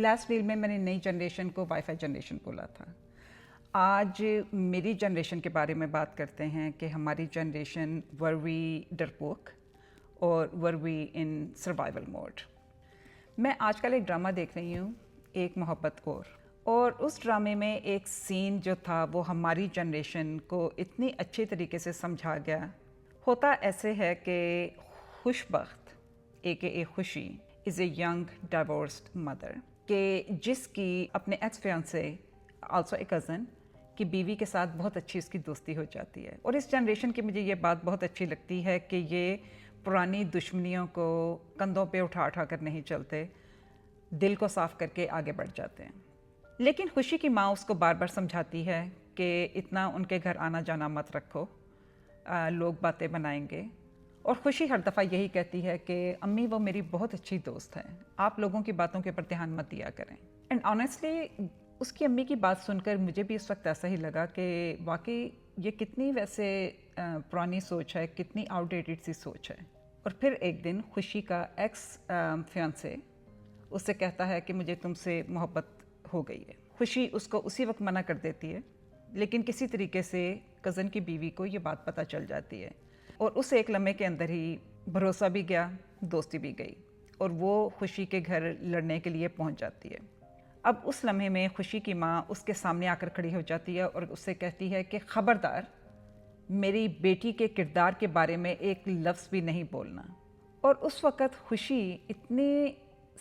Last rail میں نے نئی جنریشن کو وائی فائی جنریشن بولا تھا. آج میری جنریشن کے بارے میں بات کرتے ہیں کہ ہماری جنریشن ور وی ڈرپوک اور ور وی ان سروائیول موڈ. میں آج کل ایک ڈرامہ دیکھ رہی ہوں, ایک محبت اور اس ڈرامے میں ایک سین جو تھا وہ ہماری جنریشن کو اتنی اچھے طریقے سے سمجھا گیا. ہوتا ایسے ہے کہ خوش بخت اے خوشی از اے ینگ ڈائیورسڈ مدر کہ جس کی اپنے x fiance also a cousin کی بیوی کے ساتھ بہت اچھی اس کی دوستی ہو جاتی ہے. اور اس جنریشن کی مجھے یہ بات بہت اچھی لگتی ہے کہ یہ پرانی دشمنیوں کو کندھوں پہ اٹھا کر نہیں چلتے, دل کو صاف کر کے آگے بڑھ جاتے ہیں. لیکن خوشی کی ماں اس کو بار بار سمجھاتی ہے کہ اتنا ان کے گھر آنا جانا مت رکھو, لوگ باتیں بنائیں گے. اور خوشی ہر دفعہ یہی کہتی ہے کہ امی وہ میری بہت اچھی دوست ہے, آپ لوگوں کی باتوں کے اوپر دھیان مت دیا کریں. اینڈ آنیسٹلی اس کی امی کی بات سن کر مجھے بھی اس وقت ایسا ہی لگا کہ واقعی یہ کتنی ویسے پرانی سوچ ہے, کتنی آؤٹ ڈیٹڈ سی سوچ ہے. اور پھر ایک دن خوشی کا ایکس فیانسے اس سے کہتا ہے کہ مجھے تم سے محبت ہو گئی ہے. خوشی اس کو اسی وقت منع کر دیتی ہے, لیکن کسی طریقے سے کزن کی بیوی کو یہ بات پتہ چل جاتی ہے اور اس ایک لمحے کے اندر ہی بھروسہ بھی گیا, دوستی بھی گئی اور وہ خوشی کے گھر لڑنے کے لیے پہنچ جاتی ہے. اب اس لمحے میں خوشی کی ماں اس کے سامنے آ کر کھڑی ہو جاتی ہے اور اس سے کہتی ہے کہ خبردار میری بیٹی کے کردار کے بارے میں ایک لفظ بھی نہیں بولنا. اور اس وقت خوشی اتنی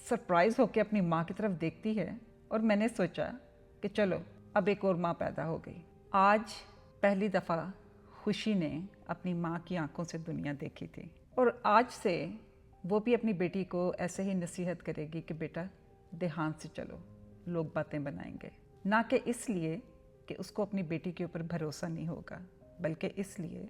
سرپرائز ہو کے اپنی ماں کی طرف دیکھتی ہے اور میں نے سوچا کہ چلو اب ایک اور ماں پیدا ہو گئی. آج پہلی دفعہ خوشی نے اپنی ماں کی آنکھوں سے دنیا دیکھی تھی اور آج سے وہ بھی اپنی بیٹی کو ایسے ہی نصیحت کرے گی کہ بیٹا دھیان سے چلو, لوگ باتیں بنائیں گے. نہ کہ اس لیے کہ اس کو اپنی بیٹی کے اوپر بھروسہ نہیں ہوگا, بلکہ اس لیے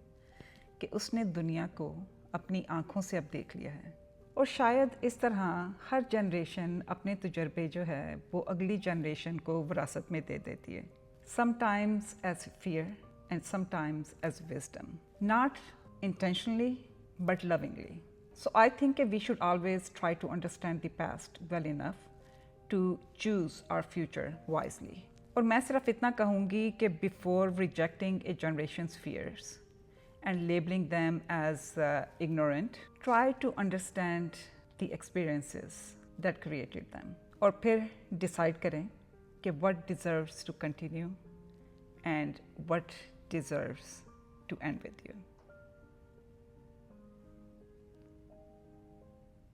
کہ اس نے دنیا کو اپنی آنکھوں سے اب دیکھ لیا ہے. اور شاید اس طرح ہر جنریشن اپنے تجربے جو ہے وہ اگلی جنریشن کو وراثت میں دے دیتی ہے. Some times as fair and some times as wisdom, not intentionally but lovingly. So I think we should always try to understand the past well enough to choose our future wisely. اور میں صرف اتنا کہوں گی کہ before rejecting a generation's fears and labeling them as ignorant, try to understand the experiences that created them. اور پھر decide کریں کہ what deserves to continue and what deserves to end with you.